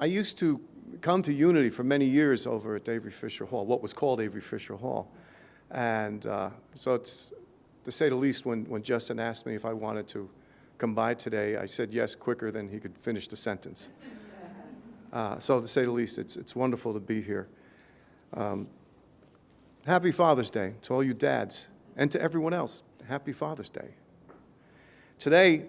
I used to come to Unity for many years over at Avery Fisher Hall, what was called Avery Fisher Hall. And so it's, to say the least, when Justin asked me if I wanted to come by today, I said yes quicker than he could finish the sentence. So to say the least, it's wonderful to be here. Happy Father's Day to all you dads, and to everyone else. Happy Father's Day. Today,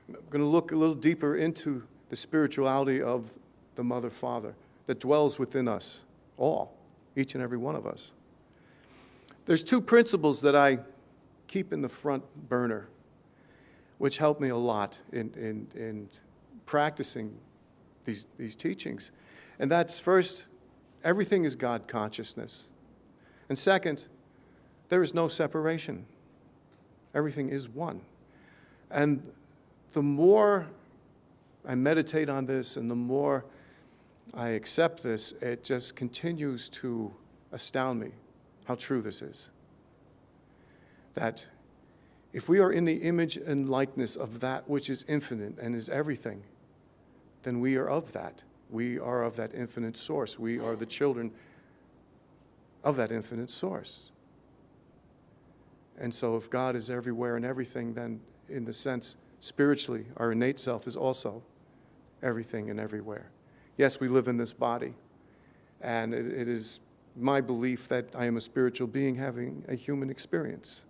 I'm going to look a little deeper into the spirituality of the Mother-Father that dwells within us all, each and every one of us. There's two principles that I keep in the front burner, which help me a lot in practicing these teachings. And that's, first, everything is God consciousness. And second, there is no separation. Everything is one. And the more I meditate on this and the more I accept this, it just continues to astound me how true this is. That if we are in the image and likeness of that which is infinite and is everything, then we are of that. We are of that infinite source. We are the children of that infinite source. And so if God is everywhere and everything, then in the sense, spiritually, our innate self is also everything and everywhere. Yes, we live in this body, and it is my belief that I am a spiritual being having a human experience.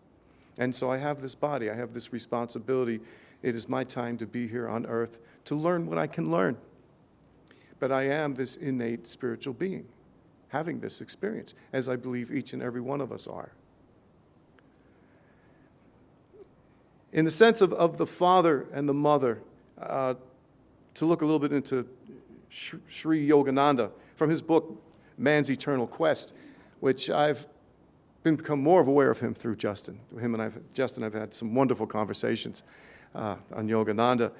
And so I have this body, I have this responsibility. It is my time to be here on earth to learn what I can learn. But I am this innate spiritual being, having this experience, as I believe each and every one of us are. In the sense of the father and the mother, to look a little bit into Sri Yogananda from his book, Man's Eternal Quest, which I've become more aware of him through Justin. I've had some wonderful conversations on Yogananda.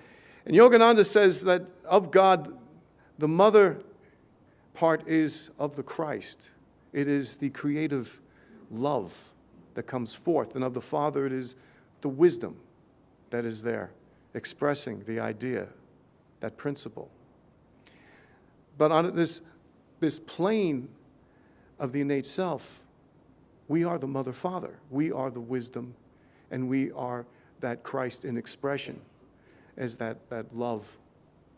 And Yogananda says that of God, the mother part is of the Christ. It is the creative love that comes forth. And of the Father, it is the wisdom that is there, expressing the idea, that principle. But on this plane of the innate self, we are the mother-father. We are the wisdom, and we are that Christ in expression as that love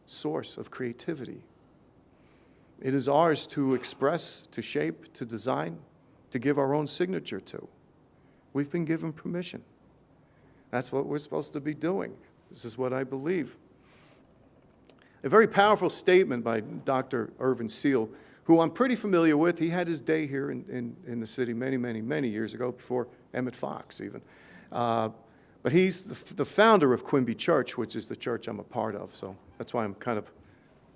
source of creativity. It is ours to express, to shape, to design, to give our own signature to. We've been given permission. That's what we're supposed to be doing. This is what I believe. A very powerful statement by Dr. Irvin Seal, who I'm pretty familiar with. He had his day here in the city many years ago, before Emmett Fox even. But he's the founder of Quimby Church, which is the church I'm a part of, so that's why I'm kind of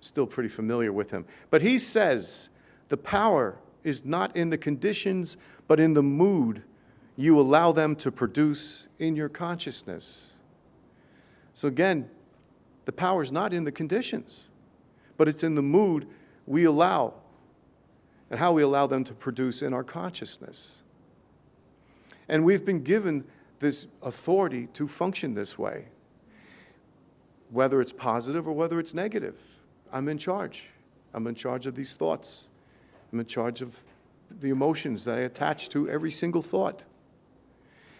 still pretty familiar with him. But he says, the power is not in the conditions, but in the mood you allow them to produce in your consciousness. So again, the power is not in the conditions, but it's in the mood we allow and how we allow them to produce in our consciousness. And we've been given this authority to function this way, whether it's positive or whether it's negative. I'm in charge. I'm in charge of these thoughts. I'm in charge of the emotions that I attach to every single thought.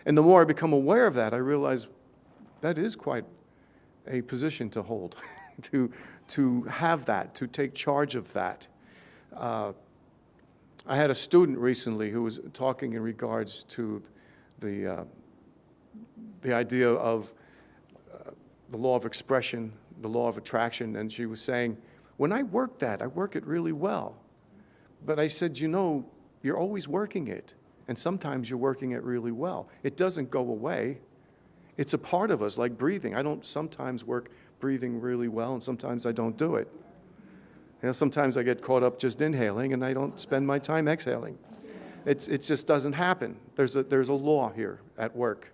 And the more I become aware of that, I realize that is quite a position to hold, to have that, to take charge of that. I had a student recently who was talking in regards to the idea of the law of expression, the law of attraction, and she was saying, when I work that, I work it really well. But I said, you know, you're always working it, and sometimes you're working it really well. It doesn't go away. It's a part of us, like breathing. I don't sometimes work breathing really well, and sometimes I don't do it. You know, sometimes I get caught up just inhaling, and I don't spend my time exhaling. It just doesn't happen. There's a law here at work.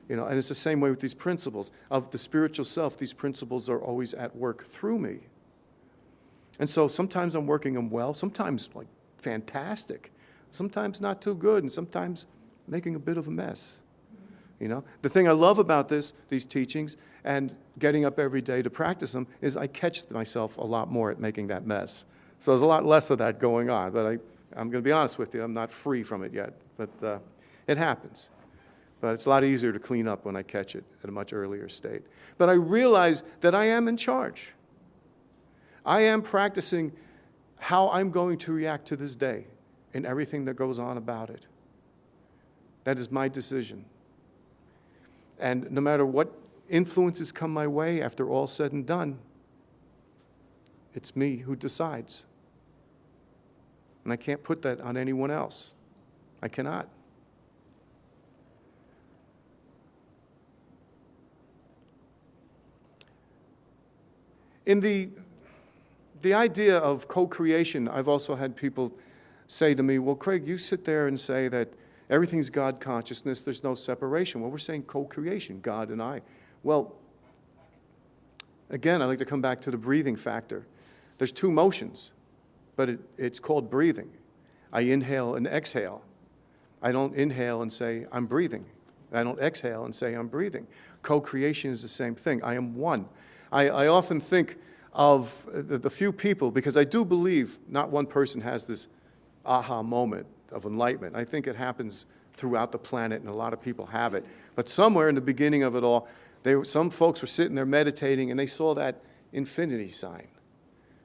You know, and it's the same way with these principles. Of the spiritual self, these principles are always at work through me. And so sometimes I'm working them well, sometimes like fantastic, sometimes not too good, and sometimes making a bit of a mess. You know, the thing I love about these teachings, and getting up every day to practice them, is I catch myself a lot more at making that mess. So there's a lot less of that going on. But I'm going to be honest with you, I'm not free from it yet. But it happens. But it's a lot easier to clean up when I catch it at a much earlier state. But I realize that I am in charge. I am practicing how I'm going to react to this day and everything that goes on about it. That is my decision. And no matter what influences come my way after all said and done, it's me who decides. And I can't put that on anyone else. I cannot. In the idea of co-creation, I've also had people say to me, well, Craig, you sit there and say that everything's God consciousness, there's no separation. Well, we're saying co-creation, God and I. Well, again, I like to come back to the breathing factor. There's two motions, but it's called breathing. I inhale and exhale. I don't inhale and say, I'm breathing. I don't exhale and say, I'm breathing. Co-creation is the same thing. I am one. I often think of the few people, because I do believe not one person has this aha moment of enlightenment. I think it happens throughout the planet, and a lot of people have it. But somewhere in the beginning of it all, some folks were sitting there meditating, and they saw that infinity sign.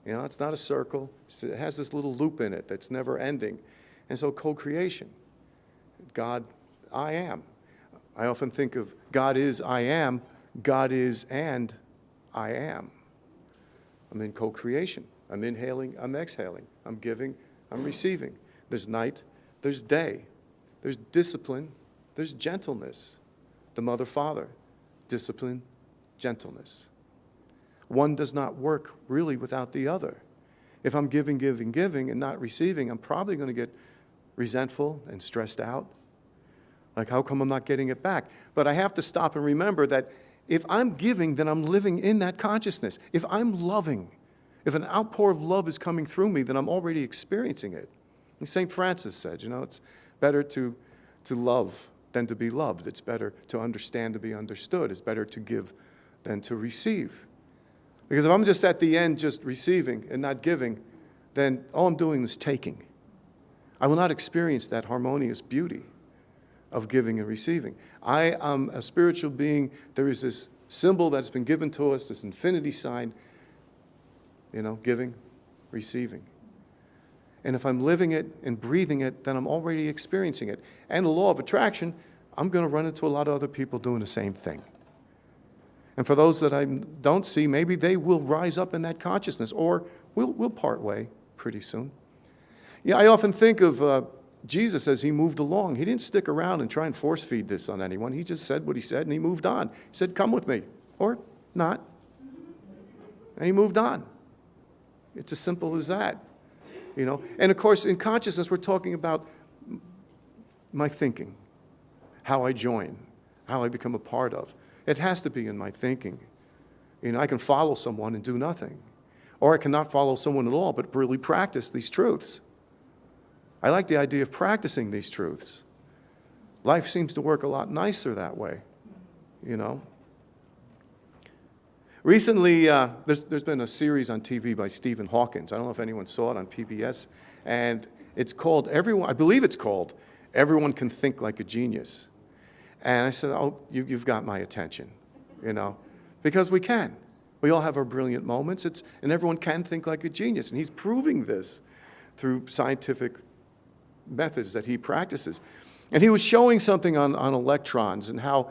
You know, it's not a circle. It has this little loop in it that's never ending. And so co-creation, God, I am. I often think of God is, I am, God is, and I am. I'm in co-creation. I'm inhaling, I'm exhaling. I'm giving, I'm receiving. There's night, there's day. There's discipline, there's gentleness. The mother, father, discipline, gentleness. One does not work really without the other. If I'm giving, giving, giving, and not receiving, I'm probably going to get resentful and stressed out. Like, how come I'm not getting it back? But I have to stop and remember that if I'm giving, then I'm living in that consciousness. If I'm loving, if an outpour of love is coming through me, then I'm already experiencing it. And St. Francis said, you know, it's better to love than to be loved. It's better to understand to be understood. It's better to give than to receive. Because if I'm just at the end just receiving and not giving, then all I'm doing is taking. I will not experience that harmonious beauty of giving and receiving. I am a spiritual being. There is this symbol that's been given to us, this infinity sign, you know, giving, receiving. And if I'm living it and breathing it, then I'm already experiencing it. And the law of attraction, I'm going to run into a lot of other people doing the same thing. And for those that I don't see, maybe they will rise up in that consciousness, or we'll part way pretty soon. Yeah, I often think of Jesus as he moved along. He didn't stick around and try and force feed this on anyone. He just said what he said, and he moved on. He said, come with me, or not. And he moved on. It's as simple as that. You know, and of course, in consciousness, we're talking about my thinking, how I join, how I become a part of. It has to be in my thinking. You know, I can follow someone and do nothing. Or I cannot follow someone at all, but really practice these truths. I like the idea of practicing these truths. Life seems to work a lot nicer that way, you know. Recently, there's been a series on TV by Stephen Hawkins. I don't know if anyone saw it on PBS. And it's called, I believe it's called, Everyone Can Think Like a Genius. And I said, oh, you've got my attention, you know, because we can. We all have our brilliant moments, and everyone can think like a genius. And he's proving this through scientific methods that he practices. And he was showing something on electrons and how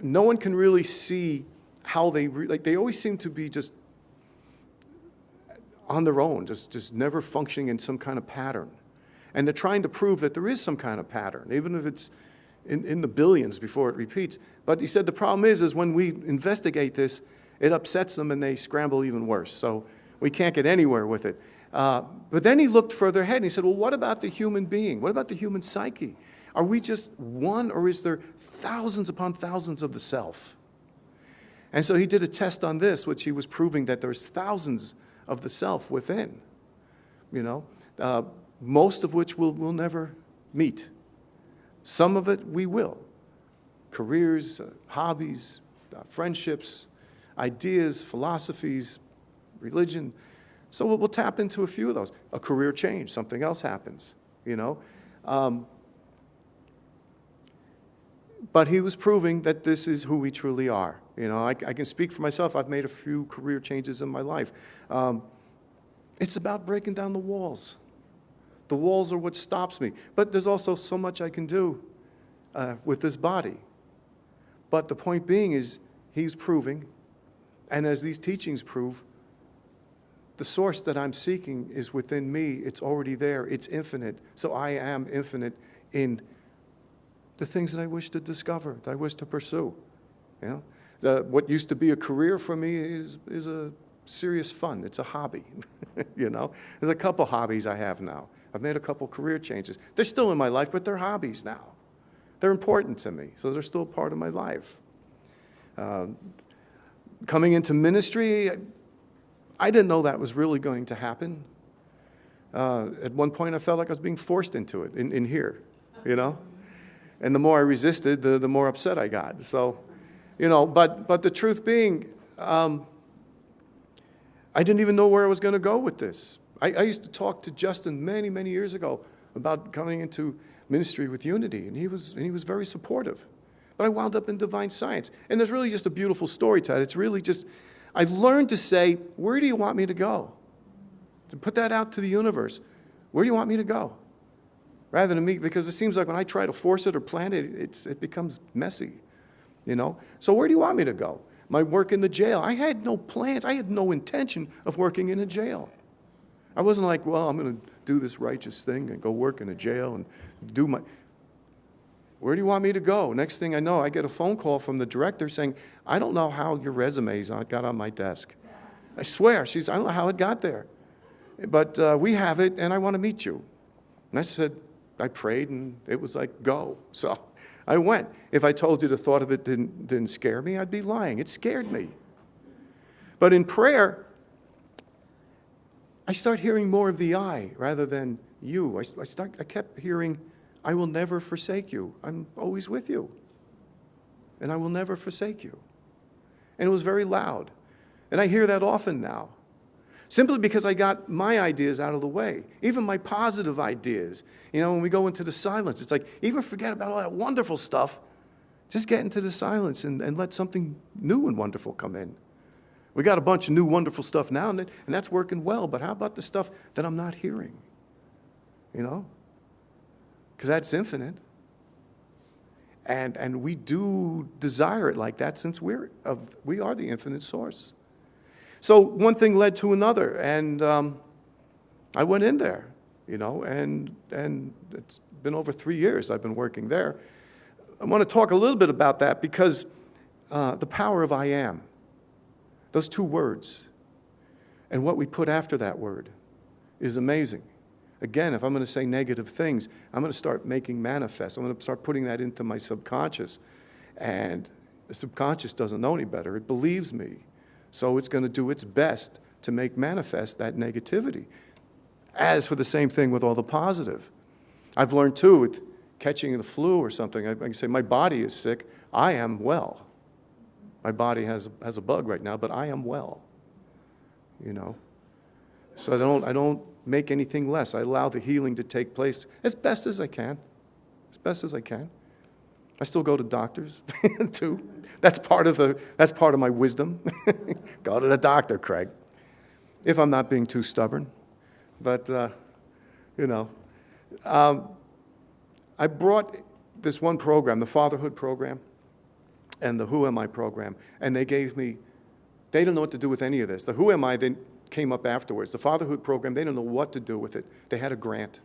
no one can really see how they always seem to be just on their own, just never functioning in some kind of pattern. And they're trying to prove that there is some kind of pattern, even if it's in the billions before it repeats. But he said the problem is when we investigate this, it upsets them and they scramble even worse. So we can't get anywhere with it. But then he looked further ahead and he said, well, what about the human being? What about the human psyche? Are we just one, or is there thousands upon thousands of the self? And so he did a test on this, which he was proving that there's thousands of the self within, you know, most of which we'll never meet. Some of it we will. Careers, hobbies, friendships, ideas, philosophies, religion. So we'll tap into a few of those. A career change, something else happens, you know. But he was proving that this is who we truly are. You know, I can speak for myself. I've made a few career changes in my life. It's about breaking down the walls. The walls are what stops me. But there's also so much I can do with this body. But the point being is, he's proving, and as these teachings prove, the source that I'm seeking is within me. It's already there. It's infinite. So I am infinite in the things that I wish to discover, that I wish to pursue. You know, what used to be a career for me is a serious fun. It's a hobby. You know, there's a couple hobbies I have now. I've made a couple career changes. They're still in my life, but they're hobbies now. They're important to me, so they're still part of my life. Coming into ministry, I didn't know that was really going to happen. At one point, I felt like I was being forced into it in here, you know? And the more I resisted, the more upset I got. So, you know, but the truth being, I didn't even know where I was going to go with this. I used to talk to Justin many, many years ago about coming into ministry with Unity, and he was very supportive. But I wound up in divine science. And there's really just a beautiful story to that. It's really just, I learned to say, where do you want me to go? To put that out to the universe. Where do you want me to go? Rather than me, because it seems like when I try to force it or plan it, it becomes messy, you know? So where do you want me to go? My work in the jail. I had no plans. I had no intention of working in a jail. I wasn't like, well, I'm going to do this righteous thing and go work in a jail and do my... Where do you want me to go? Next thing I know, I get a phone call from the director saying, I don't know how your resume got on my desk. I swear, I don't know how it got there. But we have it, and I want to meet you. And I said, I prayed, and it was like, go. So I went. If I told you the thought of it didn't scare me, I'd be lying. It scared me. But in prayer, I start hearing more of the I rather than you. I kept hearing, I will never forsake you. I'm always with you. And I will never forsake you. And it was very loud. And I hear that often now. Simply because I got my ideas out of the way. Even my positive ideas. You know, when we go into the silence, it's like, even forget about all that wonderful stuff. Just get into the silence and let something new and wonderful come in. We got a bunch of new wonderful stuff now, and that's working well. But how about the stuff that I'm not hearing? You know? Because that's infinite. And we do desire it like that since we are the infinite source. So one thing led to another, and I went in there, you know, and it's been over 3 years I've been working there. I want to talk a little bit about that because the power of I am, those two words, and what we put after that word is amazing. Again, if I'm going to say negative things, I'm going to start making manifest. I'm going to start putting that into my subconscious. And the subconscious doesn't know any better. It believes me. So it's going to do its best to make manifest that negativity. As for the same thing with all the positive. I've learned, too, with catching the flu or something, I can say, my body is sick. I am well. My body has a bug right now, but I am well. You know? So I don't make anything less. I allow the healing to take place as best as I can. As best as I can. I still go to doctors, too. That's part of my wisdom. Go to the doctor, Craig. If I'm not being too stubborn. But, you know. I brought this one program, the Fatherhood program, and the Who Am I program, and they didn't know what to do with any of this. The Who Am I then came up afterwards. The Fatherhood program, they didn't know what to do with it. They had a grant.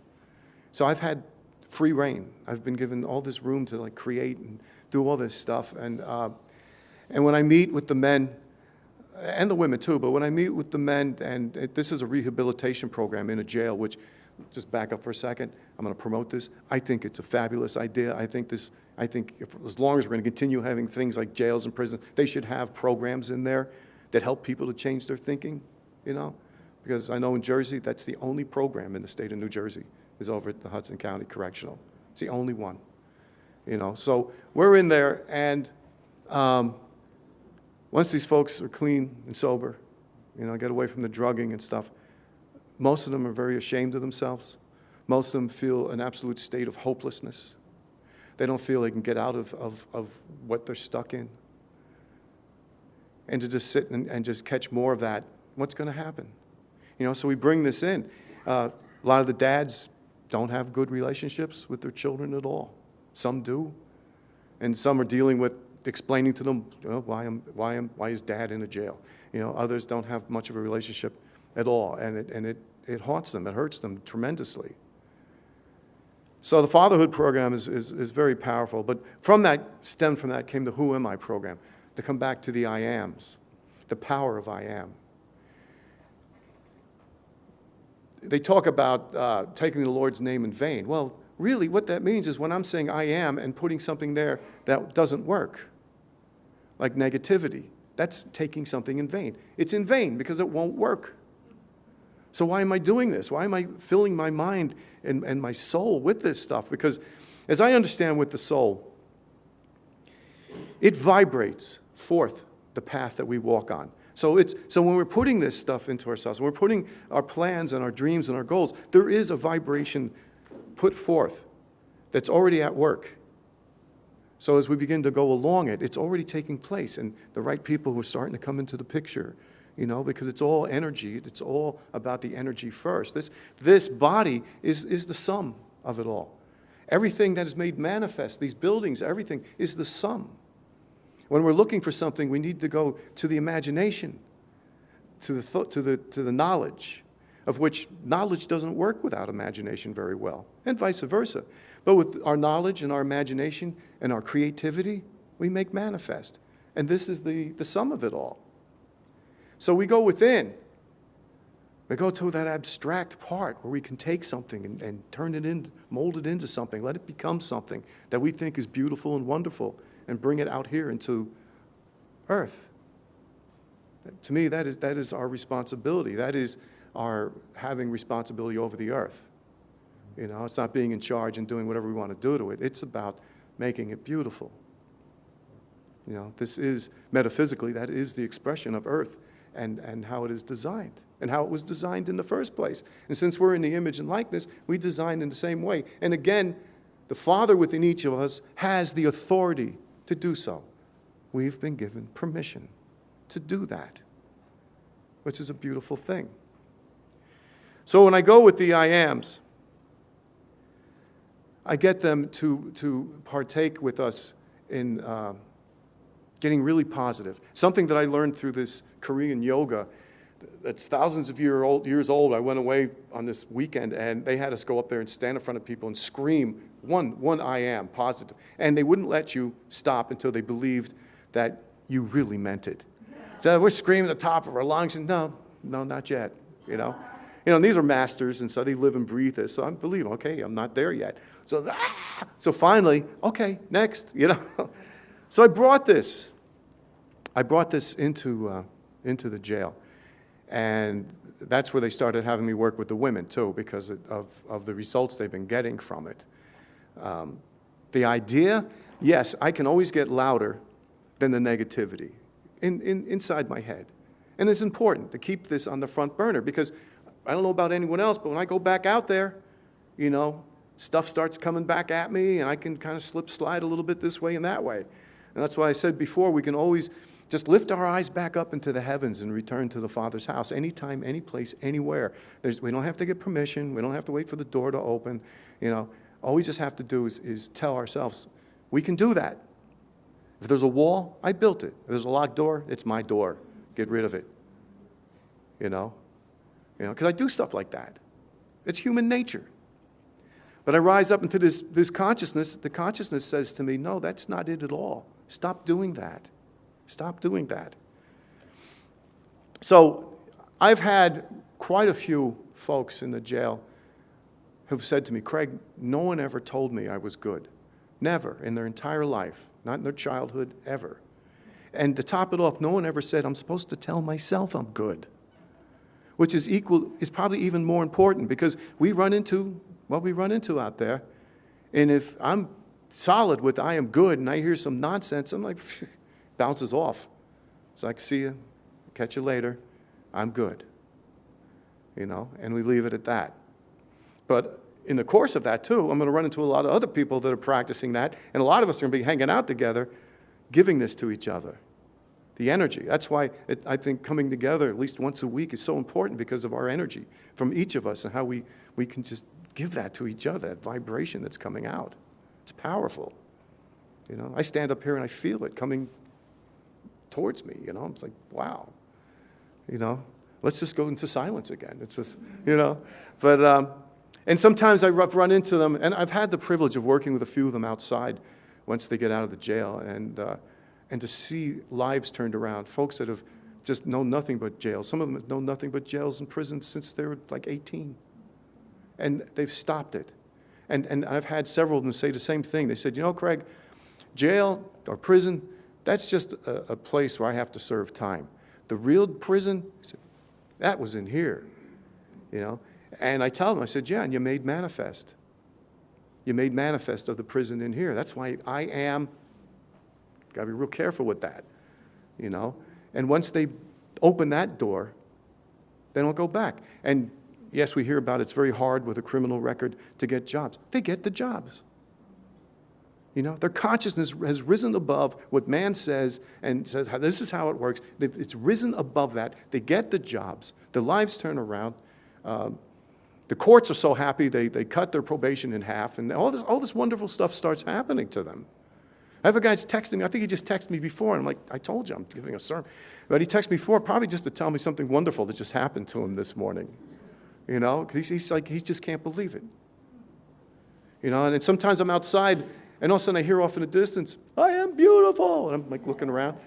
So I've had free reign. I've been given all this room to like create and do all this stuff. And when I meet with the men, and the women too, but when I meet with the men, and this is a rehabilitation program in a jail, which, just back up for a second, I'm going to promote this. I think it's a fabulous idea. I think as long as we're going to continue having things like jails and prisons, they should have programs in there that help people to change their thinking, you know? Because I know in Jersey, that's the only program in the state of New Jersey is over at the Hudson County Correctional. It's the only one, you know? So we're in there, and Once these folks are clean and sober, get away from the drugging and stuff, most of them are very ashamed of themselves. Most of them feel an absolute state of hopelessness. They don't feel they can get out of what they're stuck in. And to just sit and just catch more of that, what's going to happen? So we bring this in. A lot of the dads don't have good relationships with their children at all. Some do. And some are dealing with explaining to them, why is dad in a jail? Others don't have much of a relationship at all, and it haunts them, it hurts them tremendously. So the fatherhood program is very powerful, but stemmed from that came the Who Am I program, to come back to the I Ams, the power of I Am. They talk about taking the Lord's name in vain. Well, really what that means is when I'm saying I am and putting something there that doesn't work, like negativity, that's taking something in vain. It's in vain because it won't work. So why am I doing this? Why am I filling my mind and my soul with this stuff? Because as I understand with the soul, it vibrates forth the path that we walk on. So when we're putting this stuff into ourselves, when we're putting our plans and our dreams and our goals, there is a vibration put forth that's already at work. So as we begin to go along it, it's already taking place, and the right people are starting to come into the picture, because it's all energy. It's all about the energy first. This body is the sum of it all. Everything that is made manifest, these buildings, everything is the sum. When we're looking for something, we need to go to the imagination, to the knowledge, of which knowledge doesn't work without imagination very well, and vice versa. But with our knowledge and our imagination and our creativity, we make manifest. And this is the sum of it all. So we go within. We go to that abstract part where we can take something and turn it in, mold it into something, let it become something that we think is beautiful and wonderful, and bring it out here into earth. To me, that is our responsibility. That is our having responsibility over the earth. It's not being in charge and doing whatever we want to do to it. It's about making it beautiful. This is, metaphysically, that is the expression of earth and how it is designed and how it was designed in the first place. And since we're in the image and likeness, we designed in the same way. And again, the Father within each of us has the authority to do so. We've been given permission to do that, which is a beautiful thing. So when I go with the I Ams, I get them to partake with us in getting really positive. Something that I learned through this Korean yoga that's thousands of years old. I went away on this weekend, and they had us go up there and stand in front of people and scream one I am, positive. And they wouldn't let you stop until they believed that you really meant it. So we're screaming at the top of our lungs, and no, not yet, and these are masters, and so they live and breathe this. So I believe, okay, I'm not there yet. So finally, okay, next, So I brought this into the jail, and that's where they started having me work with the women too, because of the results they've been getting from it. The idea, yes, I can always get louder than the negativity inside my head, and it's important to keep this on the front burner because I don't know about anyone else, but when I go back out there, stuff starts coming back at me, and I can kind of slide a little bit this way and that way. And that's why I said before, we can always just lift our eyes back up into the heavens and return to the Father's house anytime, any place, anywhere. We don't have to get permission. We don't have to wait for the door to open. All we just have to do is tell ourselves, we can do that. If there's a wall, I built it. If there's a locked door, it's my door. Get rid of it. Because I do stuff like that. It's human nature. But I rise up into this consciousness. The consciousness says to me, no, that's not it at all. Stop doing that. Stop doing that. So I've had quite a few folks in the jail who've said to me, Craig, no one ever told me I was good. Never in their entire life, not in their childhood, ever. And to top it off, no one ever said, I'm supposed to tell myself I'm good. Which is probably even more important because we run into what we run into out there. And if I'm solid with I am good and I hear some nonsense, I'm like, bounces off. It's like, see you, catch you later, I'm good. And we leave it at that. But in the course of that, too, I'm going to run into a lot of other people that are practicing that, and a lot of us are going to be hanging out together, giving this to each other. The energy. That's why I think coming together at least once a week is so important, because of our energy from each of us and how we can just give that to each other, that vibration that's coming out. It's powerful. I stand up here and I feel it coming towards me. It's like, wow. Let's just go into silence again. It's just, But, and sometimes I run into them, and I've had the privilege of working with a few of them outside once they get out of the jail, and to see lives turned around, folks that have just known nothing but jail. Some of them have known nothing but jails and prisons since they were like 18. And they've stopped it. And I've had several of them say the same thing. They said, Craig, jail or prison, that's just a place where I have to serve time. The real prison, I said, that was in here, And I tell them, I said, yeah, and you made manifest. You made manifest of the prison in here. That's why I am, got to be real careful with that, And once they open that door, they don't go back. And yes, we hear about it's very hard with a criminal record to get jobs. They get the jobs. Their consciousness has risen above what man says and says, this is how it works. It's risen above that. They get the jobs. Their lives turn around. The courts are so happy they cut their probation in half, and all this wonderful stuff starts happening to them. I have a guy that's texting me. I think he just texted me before, and I'm like, I told you I'm giving a sermon. But he texted me before, probably just to tell me something wonderful that just happened to him this morning. Because he's like, he just can't believe it. And then sometimes I'm outside, and all of a sudden I hear off in the distance, I am beautiful. And I'm like looking around.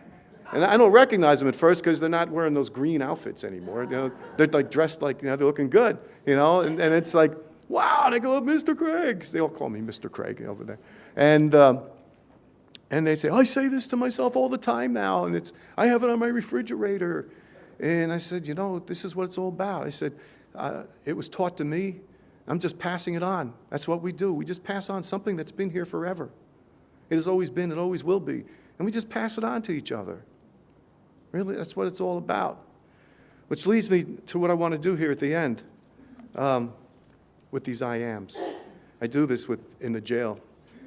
And I don't recognize them at first because they're not wearing those green outfits anymore. They're like dressed like, they're looking good, and it's like, wow, they go, Mr. Craig. They all call me Mr. Craig over there. And they say, I say this to myself all the time now, and I have it on my refrigerator. And I said, this is what it's all about. I said, it was taught to me. I'm just passing it on. That's what we do. We just pass on something that's been here forever. It has always been, it always will be. And we just pass it on to each other. Really, that's what it's all about. Which leads me to what I want to do here at the end with these I ams. I do this in the jail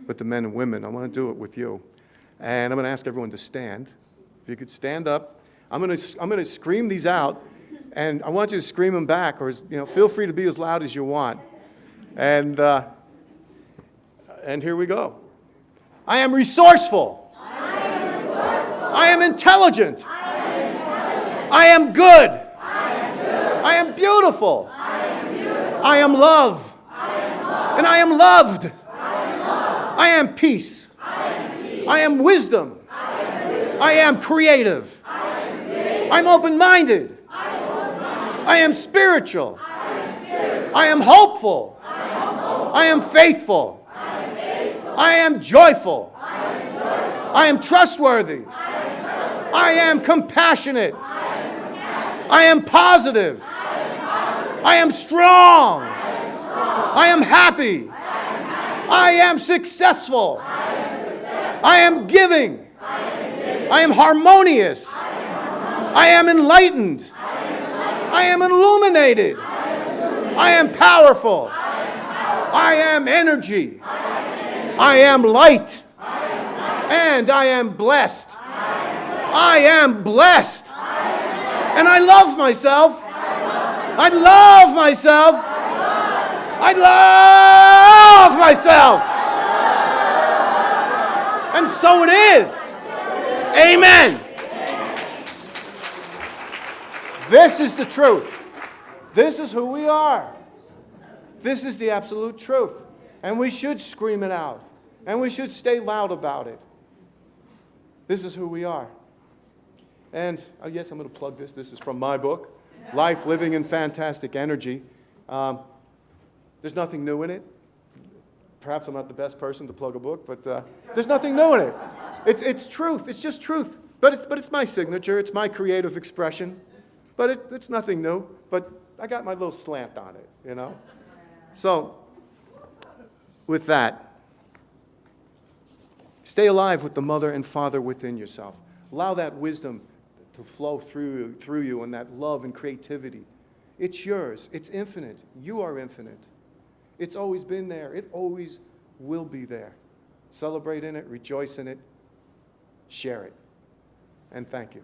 with the men and women. I want to do it with you. And I'm going to ask everyone to stand. If you could stand up. I'm going to scream these out, and I want you to scream them back, or feel free to be as loud as you want. And here we go. I am resourceful. I am intelligent. I am good. I am beautiful. I am love. And I am loved. I am peace. I am wisdom. I am creative. I'm open-minded. I am spiritual. I am hopeful. I am faithful. I am joyful. I am trustworthy. I am compassionate. I am positive. I am strong. I am happy. I am successful. I am giving. I am harmonious. I am enlightened. I am illuminated. I am powerful. I am energy. I am light. And I am blessed. I am blessed. And I love myself. I love myself. I love myself. And so it is. Amen. This is the truth. This is who we are. This is the absolute truth. And we should scream it out. And we should stay loud about it. This is who we are. And yes, I'm going to plug this. This is from my book, Life, Living in Fantastic Energy. There's nothing new in it. Perhaps I'm not the best person to plug a book, but there's nothing new in it. It's truth. It's just truth. But it's my signature. It's my creative expression. But it's nothing new. But I got my little slant on it, So, with that, stay alive with the mother and father within yourself. Allow that wisdom to flow through you, and that love and creativity. It's yours. It's infinite. You are infinite. It's always been there. It always will be there. Celebrate in it, rejoice in it, share it. And thank you.